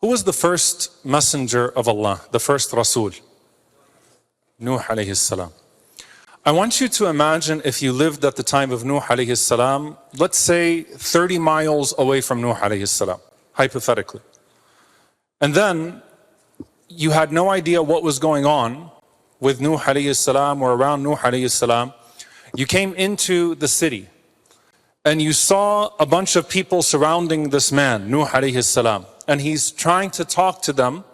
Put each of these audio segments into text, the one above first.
Who was the first messenger of Allah, the first Rasul? Nuh alayhi salam. I want you to imagine if you lived at the time of Nuh alayhi salam, let's say 30 miles away from Nuh alayhi salam, hypothetically. And then you had no idea what was going on with Nuh alayhi salam or around Nuh alayhi salam. You came into the city and you saw a bunch of people surrounding this man, Nuh alayhi salam. And he's trying to talk to them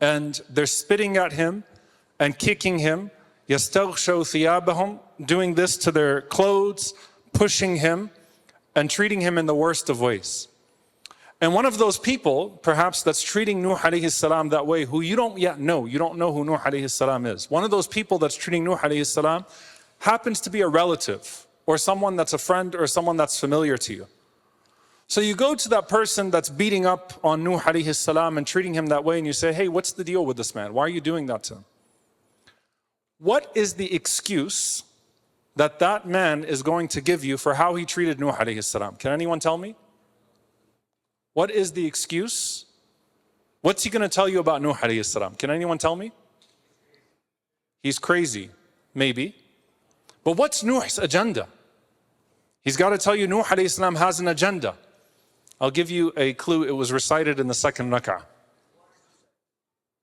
and they're spitting at him and kicking him. يَسْتَغْشَوْ ثِيَابَهُمْ, doing this to their clothes, pushing him and treating him in the worst of ways. And one of those people, perhaps that's treating Nuh alayhi salam that way, who you don't yet know, you don't know who Nuh alayhi salam is. One of those people that's treating Nuh alayhi salam happens to be a relative or someone that's a friend or someone that's familiar to you. So you go to that person that's beating up on Nuh alayhi salam and treating him that way and you say, hey, what's the deal with this man? Why are you doing that to him? What is the excuse that that man is going to give you for how he treated Nuh alayhi salam? Can anyone tell me? What is the excuse? What's he going to tell you about Nuh alayhi salam? Can anyone tell me? He's crazy, maybe. But what's Nuh's agenda? He's got to tell you Nuh alayhi salam has an agenda. I'll give you a clue. It was recited in the second rak'ah.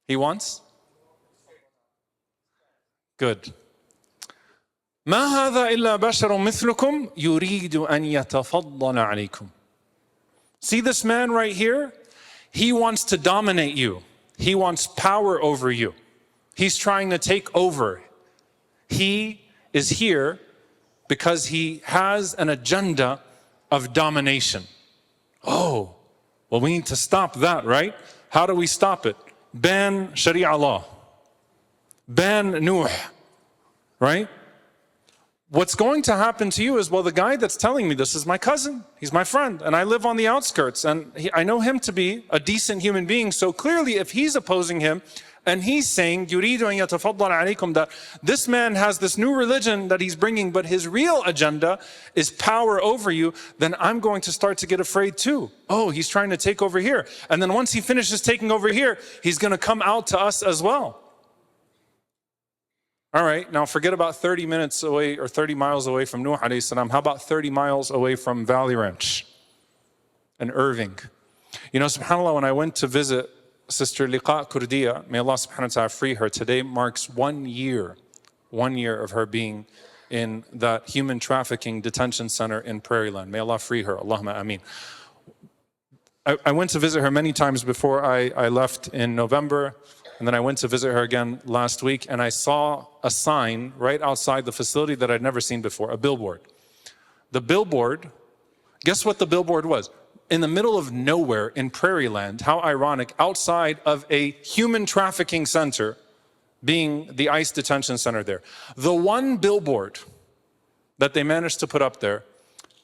He wants? Good. ما هذا إلا بشر مثلكم يريد أن يتفضل عليكم. See this man right here? He wants to dominate you. He wants power over you. He's trying to take over. He is here because he has an agenda of domination. Oh, well, we need to stop that, right? How do we stop it? Ban Sharia law. Ban Nuh, right? What's going to happen to you is, well, the guy that's telling me this is my cousin. He's my friend, and I live on the outskirts, and I know him to be a decent human being. So clearly, if he's opposing him, and he's saying, يُرِيدُ أَن يَتَفَضَّلَ عَلَيْكُمْ, that this man has this new religion that he's bringing, but his real agenda is power over you, then I'm going to start to get afraid too. Oh, he's trying to take over here. And then once he finishes taking over here, he's going to come out to us as well. All right, now forget about 30 minutes away or 30 miles away from Nuh alayhi salam. How about 30 miles away from Valley Ranch and Irving? You know, subhanAllah, when I went to visit Sister Liqa Kurdiya, may Allah subhanahu wa ta'ala free her, today marks 1 year of her being in that human trafficking detention center in Prairie Land. May Allah free her, Allahumma ameen. I went to visit her many times before I left in November. And then I went to visit her again last week, and I saw a sign right outside the facility that I'd never seen before, a billboard. The billboard, guess what the billboard was? In the middle of nowhere in Prairie Land, how ironic, outside of a human trafficking center, being the ICE detention center there. The one billboard that they managed to put up there,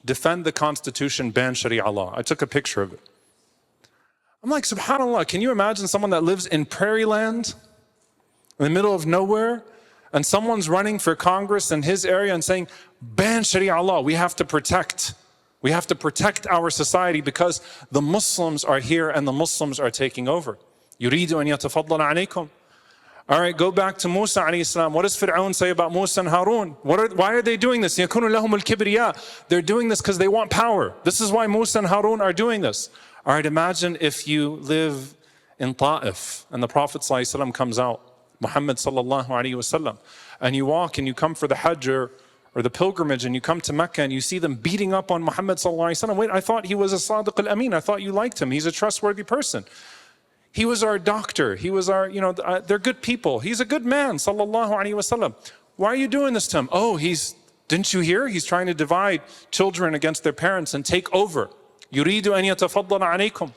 defend the Constitution, ban Sharia law. I took a picture of it. I'm like, subhanAllah, can you imagine someone that lives in Prairie Land, in the middle of nowhere, and someone's running for Congress in his area and saying, ban Sharia law, we have to protect our society because the Muslims are here and the Muslims are taking over. يُرِيدُ أَن يَتَفَضَّلَ عَلَيْكُمْ. All right, go back to Musa alayhi salam. What does Fir'aun say about Musa and Harun? Why are they doing this? يَكُونُ لَهُمُ الْكِبْرِيَاء. They're doing this because they want power. This is why Musa and Harun are doing this. All right, imagine if you live in Ta'if and the Prophet ﷺ comes out, Muhammad ﷺ, and you walk and you come for the Hajj or the pilgrimage and you come to Mecca and you see them beating up on Muhammad ﷺ. Wait, I thought he was a Sadiq al-Amin. I thought you liked him. He's a trustworthy person. He was our doctor. He was our, they're good people. He's a good man, sallallahu alaihi wasallam. Why are you doing this to him? Oh, didn't you hear? He's trying to divide children against their parents and take over. يُرِيدُ أَن يَتَفَضَّلَ عَلَيْكُمْ.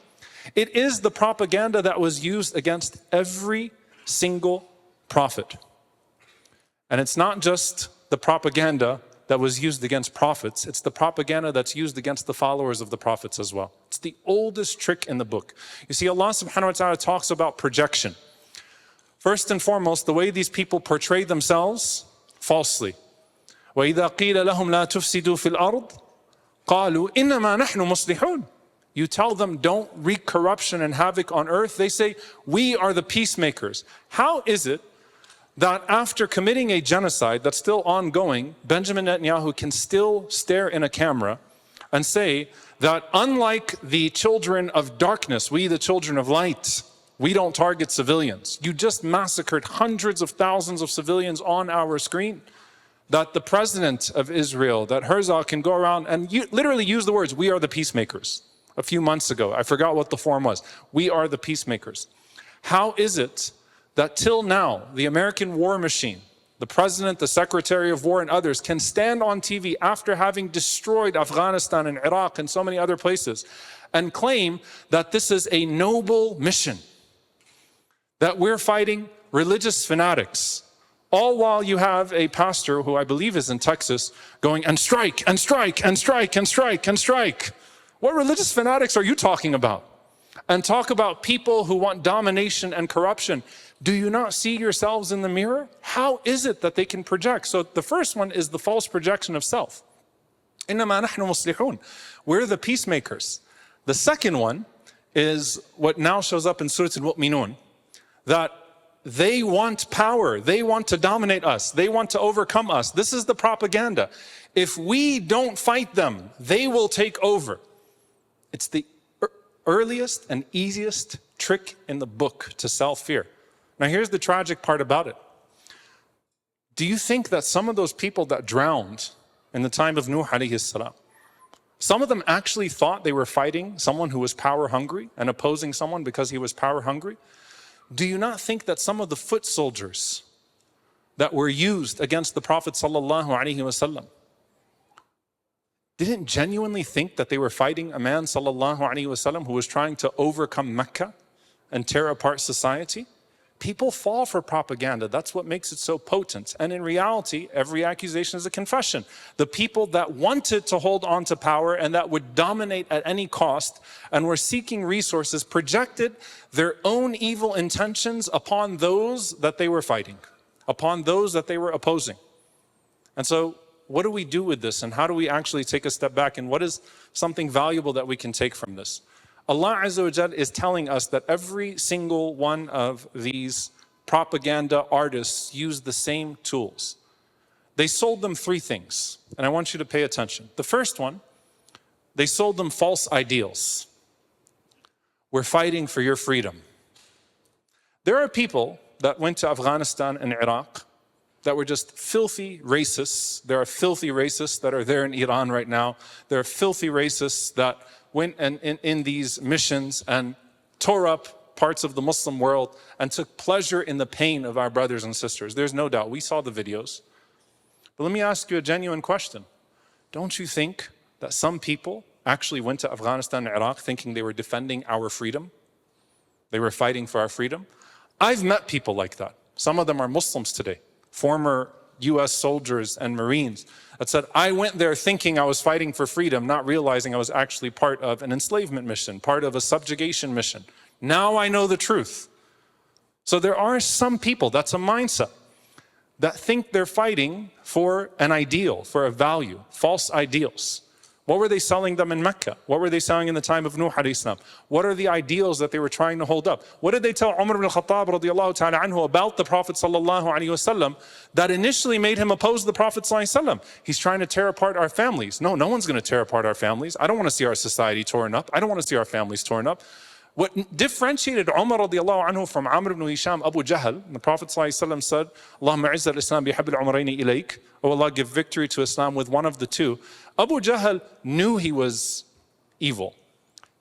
It is the propaganda that was used against every single prophet. And it's not just the propaganda that was used against prophets, it's the propaganda that's used against the followers of the prophets as well. It's the oldest trick in the book. You see, Allah subhanahu wa ta'ala talks about projection. First and foremost, the way these people portray themselves falsely. وَإِذَا قِيلَ لَهُمْ لَا تُفْسِدُوا فِي الْأَرْضِ قالوا إنما نحن مصلحون. You tell them don't wreak corruption and havoc on earth. They say, we are the peacemakers. How is it that after committing a genocide that's still ongoing, Benjamin Netanyahu can still stare in a camera and say that unlike the children of darkness, we the children of light, we don't target civilians. You just massacred hundreds of thousands of civilians on our screen. That the president of Israel, that Herzog can go around and literally use the words, we are the peacemakers. A few months ago, I forgot what the form was. We are the peacemakers. How is it that till now, the American war machine, the president, the secretary of war and others can stand on TV after having destroyed Afghanistan and Iraq and so many other places and claim that this is a noble mission, that we're fighting religious fanatics, all while you have a pastor who I believe is in Texas going and strike and strike and strike and strike and strike. What religious fanatics are you talking about? And talk about people who want domination and corruption. Do you not see yourselves in the mirror? How is it that they can project? So the first one is the false projection of self. إِنَّمَا نَحْنُ مُصْلِحُونَ. We're the peacemakers. The second one is what now shows up in Surah Al-Mu'minun, that they want power, they want to dominate us, they want to overcome us. This is the propaganda. If we don't fight them, they will take over. It's the earliest and easiest trick in the book to sell fear. Now here's the tragic part about it. Do you think that some of those people that drowned in the time of Nuh alayhi salam, some of them actually thought they were fighting someone who was power hungry and opposing someone because he was power hungry? Do you not think that some of the foot soldiers that were used against the Prophet sallallahu alaihi wasallam didn't genuinely think that they were fighting a man sallallahu alaihi wasallam who was trying to overcome Mecca and tear apart society? People fall for propaganda. That's what makes it so potent. And in reality, every accusation is a confession. The people that wanted to hold on to power and that would dominate at any cost and were seeking resources projected their own evil intentions upon those that they were fighting, upon those that they were opposing. And so what do we do with this, and how do we actually take a step back, and what is something valuable that we can take from this? Allah Azza wa Jal is telling us that every single one of these propaganda artists used the same tools. They sold them three things, and I want you to pay attention. The first one, they sold them false ideals. We're fighting for your freedom. There are people that went to Afghanistan and Iraq that were just filthy racists. There are filthy racists that are there in Iran right now. There are filthy racists that went in these missions and tore up parts of the Muslim world and took pleasure in the pain of our brothers and sisters. There's no doubt. We saw the videos. But let me ask you a genuine question. Don't you think that some people actually went to Afghanistan and Iraq thinking they were defending our freedom? They were fighting for our freedom? I've met people like that. Some of them are Muslims today, former US soldiers and Marines that said, I went there thinking I was fighting for freedom, not realizing I was actually part of an enslavement mission, part of a subjugation mission. Now I know the truth. So there are some people, that's a mindset, that think they're fighting for an ideal, for a value, false ideals. What were they selling them in Mecca? What were they selling in the time of Nuh alayhi salam? What are the ideals that they were trying to hold up? What did they tell Umar ibn al-Khattab radiallahu ta'ala anhu about the Prophet sallallahu alaihi wasallam that initially made him oppose the Prophet sallallahu alaihi wasallam? He's trying to tear apart our families. No one's going to tear apart our families. I don't want to see our society torn up. I don't want to see our families torn up. What differentiated Umar radiallahu anhu from Amr ibn Hisham, Abu Jahl, the Prophet ﷺ said, Allahumma izz al-Islam bihabl umrayni ilayk, oh Allah, give victory to Islam with one of the two. Abu Jahl knew he was evil.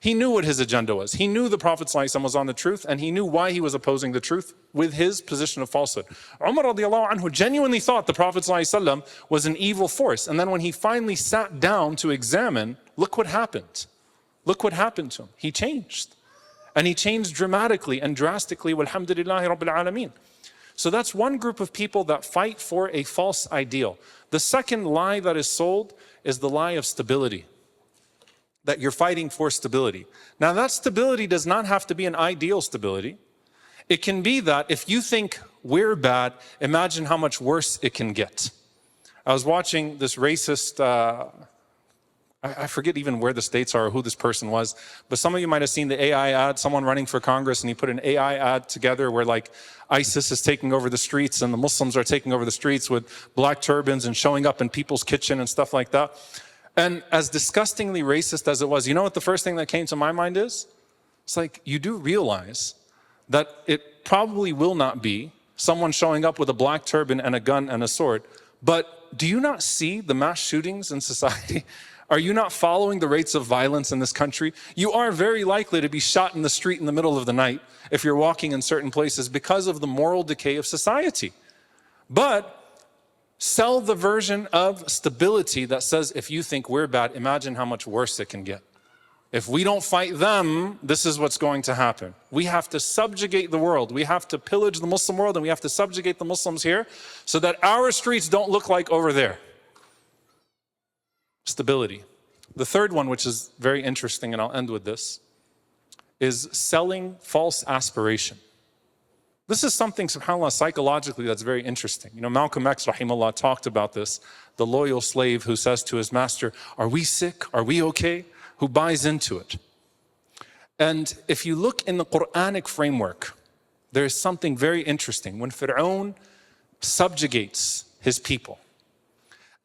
He knew what his agenda was. He knew the Prophet ﷺ was on the truth, and he knew why he was opposing the truth with his position of falsehood. Umar radiallahu anhu genuinely thought the Prophet ﷺ was an evil force. And then when he finally sat down to examine, look what happened. Look what happened to him. He changed. And he changed dramatically and drastically, walhamdulillahi rabbil alameen. So that's one group of people that fight for a false ideal. The second lie that is sold is the lie of stability. That you're fighting for stability. Now that stability does not have to be an ideal stability. It can be that if you think we're bad, imagine how much worse it can get. I was watching this racist I forget even where the states are or who this person was, but some of you might have seen the AI ad, someone running for Congress, and he put an AI ad together where like ISIS is taking over the streets and the Muslims are taking over the streets with black turbans and showing up in people's kitchen and stuff like that. And as disgustingly racist as it was, you know what the first thing that came to my mind is? It's like, you do realize that it probably will not be someone showing up with a black turban and a gun and a sword, but do you not see the mass shootings in society? Are you not following the rates of violence in this country? You are very likely to be shot in the street in the middle of the night if you're walking in certain places because of the moral decay of society. But sell the version of stability that says, if you think we're bad, imagine how much worse it can get. If we don't fight them, this is what's going to happen. We have to subjugate the world. We have to pillage the Muslim world, and we have to subjugate the Muslims here so that our streets don't look like over there. Stability. The third one, which is very interesting, and I'll end with this, is selling false aspiration. This is something, subhanAllah, psychologically that's very interesting. You know, Malcolm X, rahimahullah, talked about this. The loyal slave who says to his master, are we sick? Are we okay? Who buys into it. And if you look in the Quranic framework, there is something very interesting. When Fir'aun subjugates his people,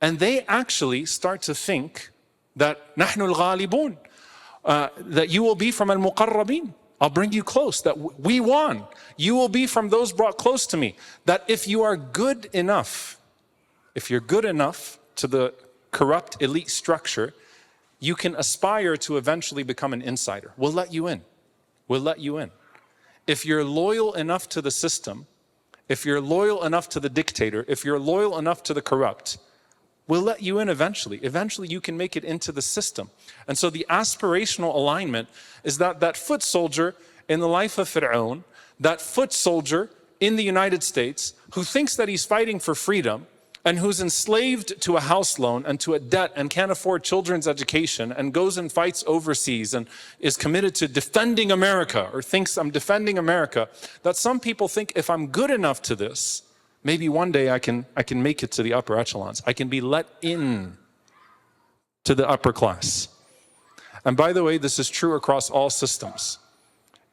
and they actually start to think that نحن الغالبون, that you will be from al-muqarrabin. I'll bring you close, that we won. You will be from those brought close to me. That if you are good enough, if you're good enough to the corrupt elite structure, you can aspire to eventually become an insider. We'll let you in. We'll let you in. If you're loyal enough to the system, if you're loyal enough to the dictator, if you're loyal enough to the corrupt, we'll let you in eventually. Eventually you can make it into the system. And so the aspirational alignment is that that foot soldier in the life of Fir'aun, that foot soldier in the United States who thinks that he's fighting for freedom and who's enslaved to a house loan and to a debt and can't afford children's education and goes and fights overseas and is committed to defending America or thinks I'm defending America, that some people think if I'm good enough to this, maybe one day I can make it to the upper echelons. I can be let in to the upper class. And by the way, this is true across all systems.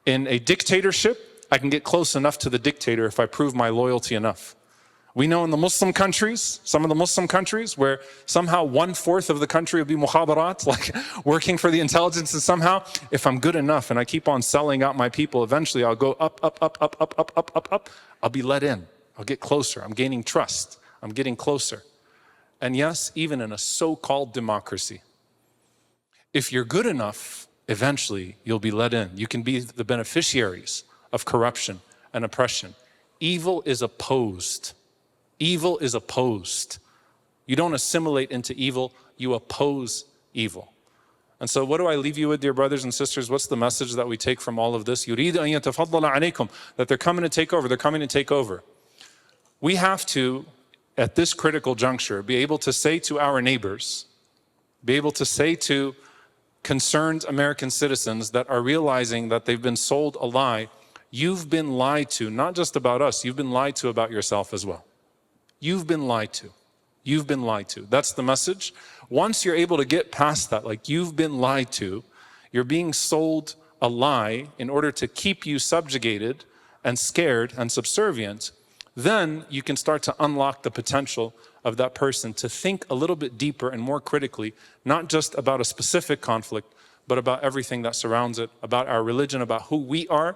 In a dictatorship, I can get close enough to the dictator if I prove my loyalty enough. We know in the Muslim countries, some of the Muslim countries, where somehow 1/4 of the country will be mukhabarat, like working for the intelligence, and somehow, if I'm good enough and I keep on selling out my people, eventually I'll go up, up, up, up, up, up, up, up, up. I'll be let in. I'll get closer. I'm gaining trust. I'm getting closer. And yes, even in a so-called democracy, if you're good enough, eventually you'll be let in. You can be the beneficiaries of corruption and oppression. Evil is opposed. Evil is opposed. You don't assimilate into evil, you oppose evil. And so what do I leave you with, dear brothers and sisters? What's the message that we take from all of this? يُرِيدُ أَن يَتَفَضَّلَ عَلَيْكُمْ, that they're coming to take over, they're coming to take over. We have to, at this critical juncture, be able to say to our neighbors, be able to say to concerned American citizens that are realizing that they've been sold a lie, you've been lied to, not just about us, you've been lied to about yourself as well. You've been lied to. You've been lied to. That's the message. Once you're able to get past that, like you've been lied to, you're being sold a lie in order to keep you subjugated and scared and subservient, then you can start to unlock the potential of that person to think a little bit deeper and more critically, not just about a specific conflict, but about everything that surrounds it, about our religion, about who we are,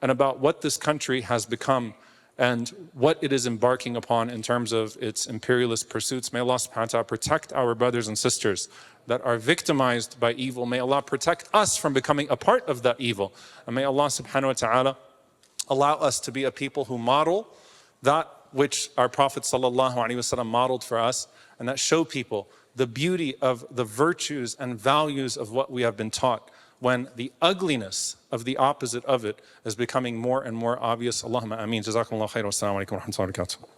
and about what this country has become and what it is embarking upon in terms of its imperialist pursuits. May Allah subhanahu wa ta'ala protect our brothers and sisters that are victimized by evil. May Allah protect us from becoming a part of that evil. And may Allah subhanahu wa ta'ala allow us to be a people who model that which our Prophet sallallahu alaihi wasallam modeled for us, and that show people the beauty of the virtues and values of what we have been taught, when the ugliness of the opposite of it is becoming more and more obvious. Allahumma ameen. Jazakumullah khair. Wassalamu alaikum wa rahmatullahi wa barakatuh.